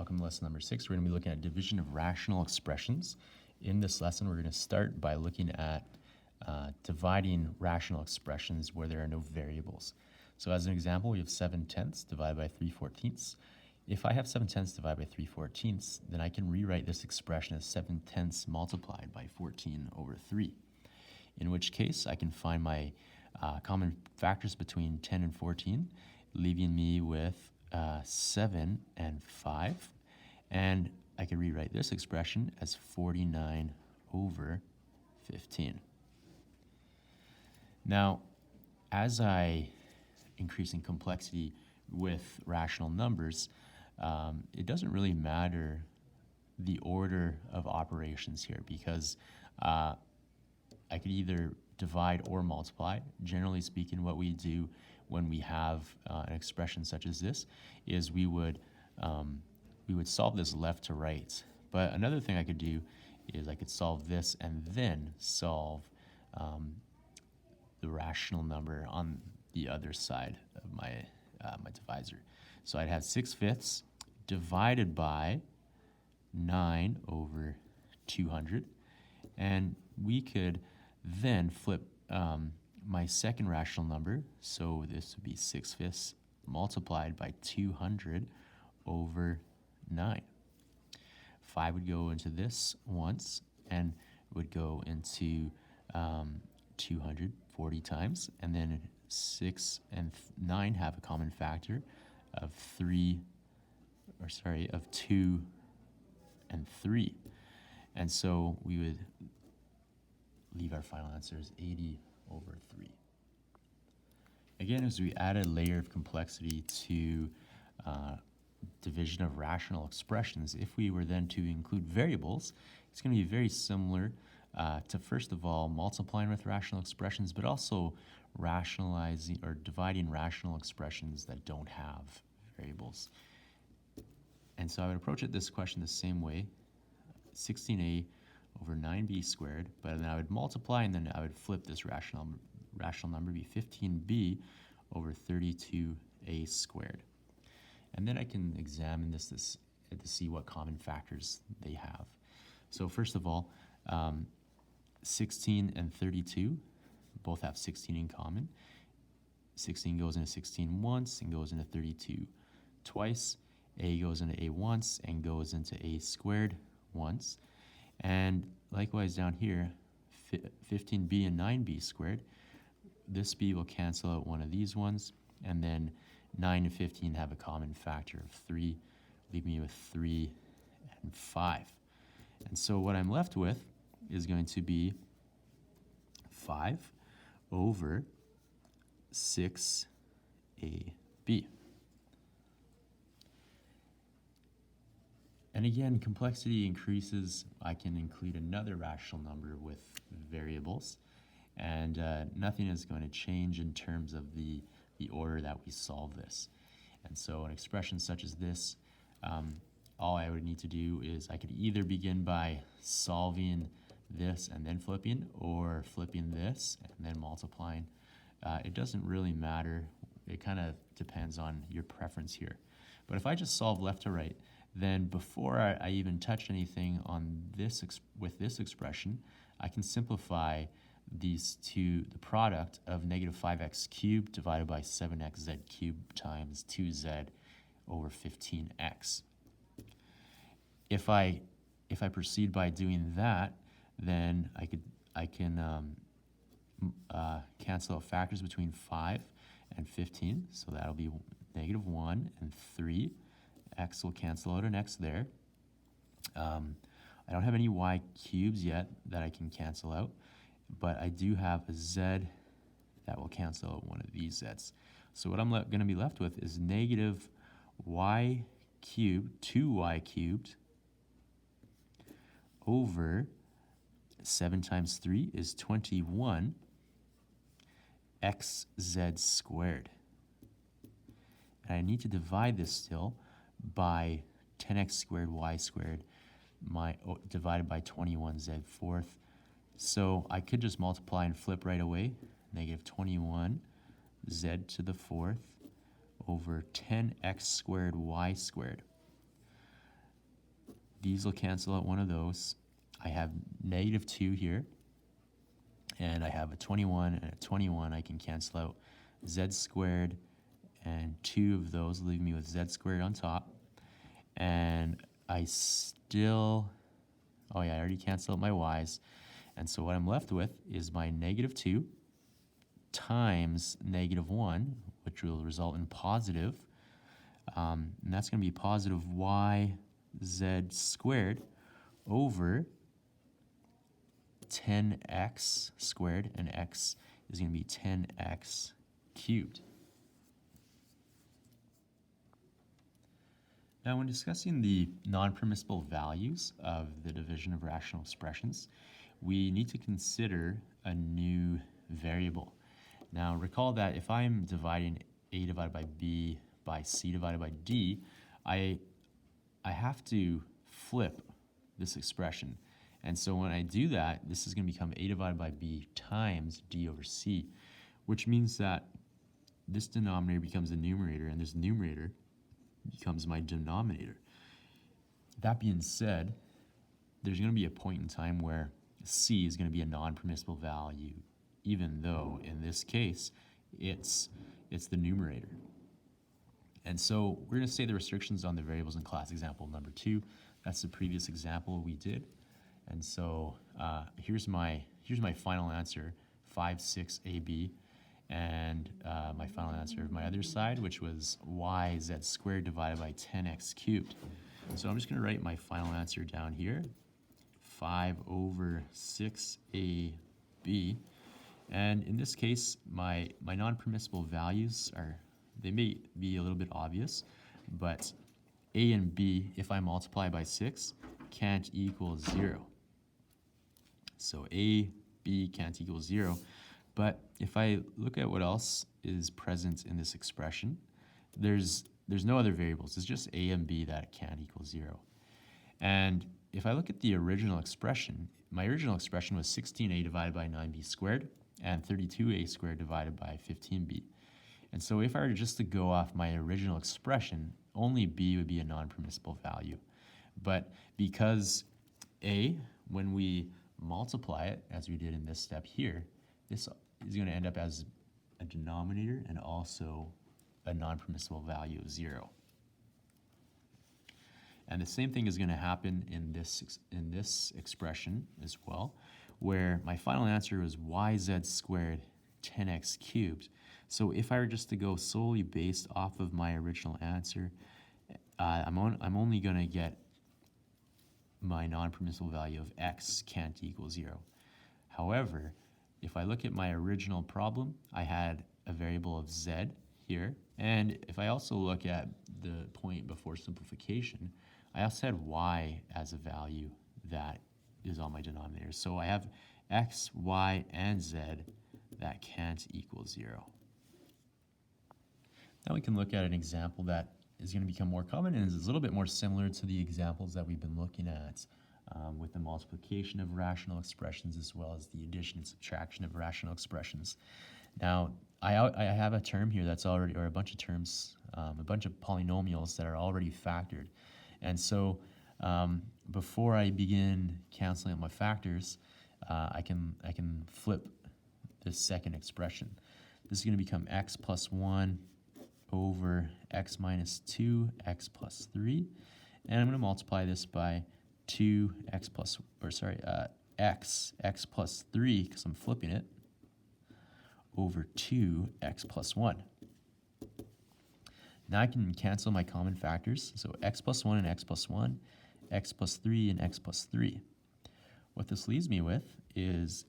Welcome to lesson number 6. We're going to be looking at division of rational expressions. In this lesson, we're going to start by looking at dividing rational expressions where there are no variables. So as an example, we have 7/10 divided by 3/14. If I have 7/10 divided by 3/14, then I can rewrite this expression as 7/10 multiplied by 14 over 3. In which case, I can find my common factors between 10 and 14, leaving me with 7 and 5. And I can rewrite this expression as 49 over 15. Now, as I increase in complexity with rational numbers, it doesn't really matter the order of operations here because I could either divide or multiply. Generally speaking, what we do when we have an expression such as this is we would solve this left to right. But another thing I could do is I could solve this and then solve the rational number on the other side of my divisor. So I'd have 6/5 divided by 9 over 200, and we could then flip my second rational number, so this would be 6/5 multiplied by 200 over 9. 5 would go into this once, and it would go into 240 times, and then 6 and 9 have a common factor of 2 and 3. And so we would leave our final answer as 80 over 3. Again, as we add a layer of complexity to division of rational expressions, if we were then to include variables, it's going to be very similar to, first of all, multiplying with rational expressions, but also rationalizing or dividing rational expressions that don't have variables. And so I would approach this question the same way, 16a over 9b squared, but then I would multiply and then I would flip this rational number, be 15b over 32a squared. And then I can examine this to see what common factors they have. So first of all, 16 and 32 both have 16 in common. 16 goes into 16 once and goes into 32 twice. A goes into a once and goes into a squared once. And likewise down here, 15b and 9b squared, this b will cancel out one of these ones, and then 9 and 15 have a common factor of 3, leave me with 3 and 5. And so what I'm left with is going to be 5 over 6ab. And again, complexity increases. I can include another rational number with variables, and nothing is going to change in terms of the order that we solve this. And so an expression such as this, all I would need to do is I could either begin by solving this and then flipping, or flipping this and then multiplying. It doesn't really matter. It kind of depends on your preference here. But if I just solve left to right, then before I even touch anything on this with this expression, I can simplify these to the product of negative 5x cubed divided by 7xz cubed times 2z over 15x. If I proceed by doing that, then I can cancel out factors between 5 and 15, so that'll be negative 1 and 3. X will cancel out an x there. I don't have any y cubes yet that I can cancel out, but I do have a z that will cancel out one of these z's. So what I'm going to be left with is negative y cubed, 2y cubed, over 7 times 3 is 21 xz squared. And I need to divide this still by 10x squared y squared divided by 21z fourth. So I could just multiply and flip right away. Negative 21 z to the fourth over 10x squared y squared. These will cancel out one of those. I have negative 2 here, and I have a 21 and a 21. I can cancel out z squared, and 2 of those leave me with z squared on top. And I still, oh yeah, I already canceled out my y's. And so what I'm left with is my negative 2 times negative 1, which will result in positive. And that's going to be positive y z squared over 10x squared, and x is going to be 10x cubed. Now, when discussing the non-permissible values of the division of rational expressions, we need to consider a new variable. Now, recall that if I'm dividing a divided by b by c divided by d, I have to flip this expression. And so when I do that, this is going to become a divided by b times d over c, which means that this denominator becomes the numerator, and this numerator becomes my denominator. That being said, there's going to be a point in time where c is going to be a non-permissible value, even though in this case it's the numerator. And so we're going to say the restrictions on the variables in class example number 2. That's the previous example we did. And so here's my final answer, 5, 6, AB, and my final answer of my other side, which was yz squared divided by 10x cubed. So I'm just going to write my final answer down here, 5 over 6AB. And in this case, my non-permissible values they may be a little bit obvious, but a and b, if I multiply by 6, can't equal 0. So a, b can't equal 0. But if I look at what else is present in this expression, there's no other variables. It's just a and b that can't equal 0. And if I look at the original expression, my original expression was 16a divided by 9b squared and 32a squared divided by 15b. And so if I were just to go off my original expression, only b would be a non-permissible value. But because a, when we multiply it, as we did in this step here, this is going to end up as a denominator and also a non-permissible value of 0. And the same thing is going to happen in this expression as well, where my final answer was yz squared 10x cubed. So if I were just to go solely based off of my original answer, I'm only going to get my non-permissible value of x can't equal 0. However, if I look at my original problem, I had a variable of z here, and if I also look at the point before simplification, I also had y as a value that is on my denominator. So I have x, y, and z that can't equal 0. Now we can look at an example that is going to become more common and is a little bit more similar to the examples that we've been looking at with the multiplication of rational expressions as well as the addition and subtraction of rational expressions. Now, I have a term here that's already, or a bunch of terms, a bunch of polynomials that are already factored. And so before I begin canceling out my factors, I can flip this second expression. This is going to become x plus 1 over x minus 2, x plus 3. And I'm going to multiply this by 2x plus, x plus 3, because I'm flipping it, over 2x plus 1. Now I can cancel my common factors. So x plus 1 and x plus 1, x plus 3 and x plus 3. What this leaves me with is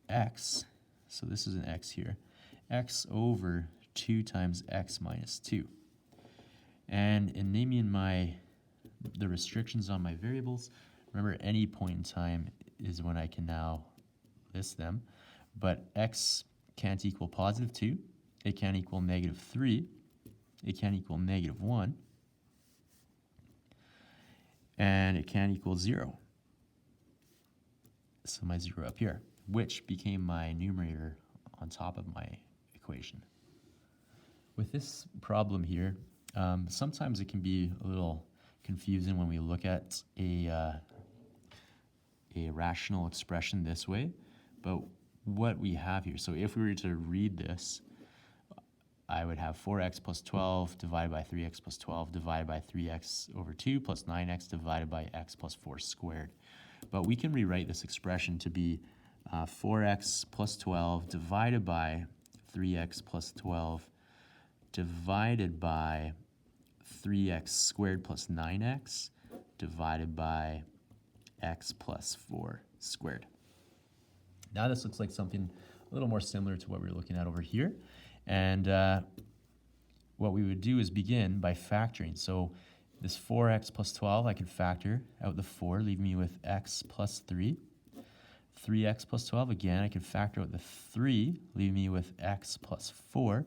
x, so this is an x here, x over 2 times x minus 2. And in naming the restrictions on my variables, remember any point in time is when I can now list them, but x can't equal positive 2, it can't equal negative 3, it can't equal negative 1, and it can't equal 0. So my 0 up here, which became my numerator on top of my equation. With this problem here, sometimes it can be a little confusing when we look at a rational expression this way, but what we have here, so if we were to read this, I would have 4x plus 12 divided by 3x plus 12 divided by 3x over 2 plus 9x divided by x plus 4 squared. But we can rewrite this expression to be 4x plus 12 divided by 3x plus 12 divided by 3x squared plus 9x divided by x plus 4 squared. Now this looks like something a little more similar to what we were looking at over here. And what we would do is begin by factoring. So this 4x plus 12, I can factor out the 4, leaving me with x plus 3. 3x plus 12, again, I can factor out the 3, leaving me with x plus 4.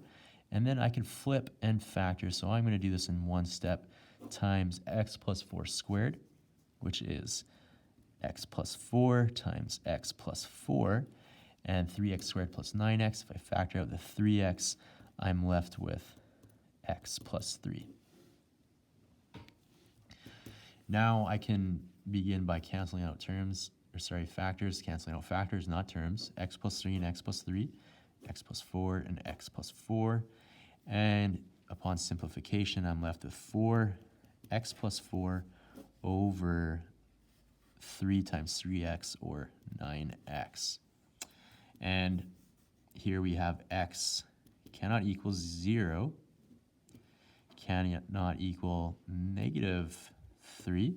And then I can flip and factor. So I'm going to do this in one step, times x plus 4 squared, which is x plus 4 times x plus 4. And 3x squared plus 9x. If I factor out the 3x, I'm left with x plus 3. Now I can begin by canceling out factors, canceling out factors, not terms. X plus 3 and x plus 3, x plus 4 and x plus 4. And upon simplification, I'm left with 4x plus 4 over 3 times 3x, or 9x. And here we have x cannot equal 0, cannot equal negative 3,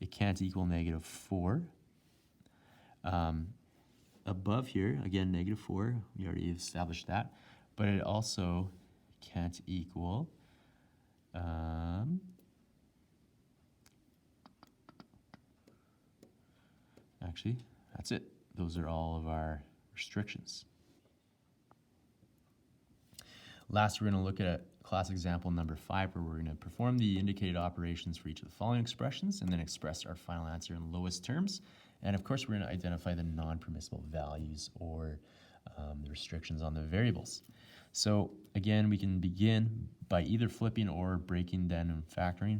it can't equal negative 4. Above here, again, negative 4, we already established that, but it also can't equal actually, that's it. Those are all of our restrictions. Last, we're going to look at class example number 5, where we're going to perform the indicated operations for each of the following expressions and then express our final answer in lowest terms. And of course, we're going to identify the non-permissible values, or the restrictions on the variables. So again, we can begin by either flipping or breaking down and factoring.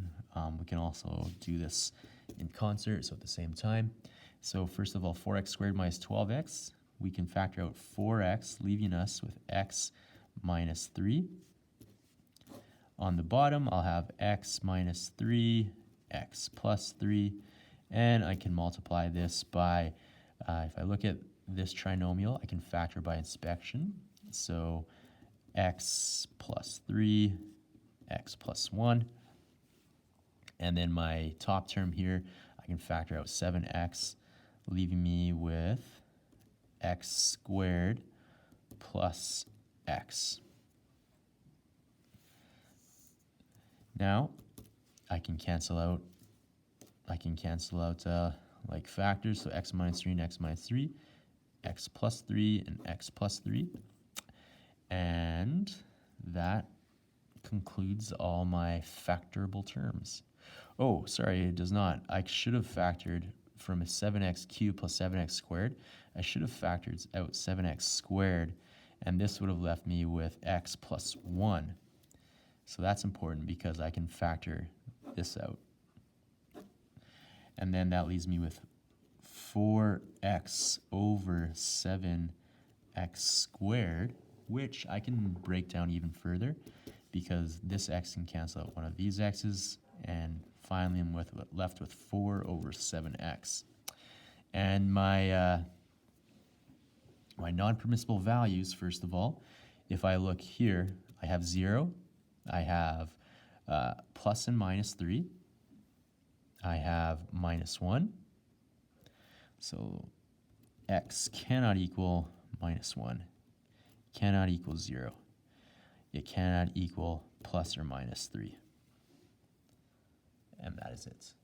We can also do this in concert, so at the same time. So first of all, 4x squared minus 12x, we can factor out 4x, leaving us with x minus 3. On the bottom, I'll have x minus 3, x plus 3, and I can multiply this by, if I look at this trinomial, I can factor by inspection. So x plus 3, x plus 1, and then my top term here, I can factor out 7x, leaving me with x squared plus x. Now I can cancel out like factors, so x minus 3 and x minus 3, x plus 3 and x plus 3, and that concludes all my factorable terms. Oh, sorry, it does not. I should have factored from a 7x cubed plus 7x squared. I should have factored out 7x squared, and this would have left me with x plus 1. So that's important because I can factor this out. And then that leaves me with 4x over 7x squared, which I can break down even further because this x can cancel out one of these x's, and finally I'm left with 4 over 7x. And my my non-permissible values, first of all, if I look here, I have 0, I have plus and minus 3, I have minus 1, so x cannot equal minus 1, cannot equal 0, it cannot equal plus or minus 3. And that is it.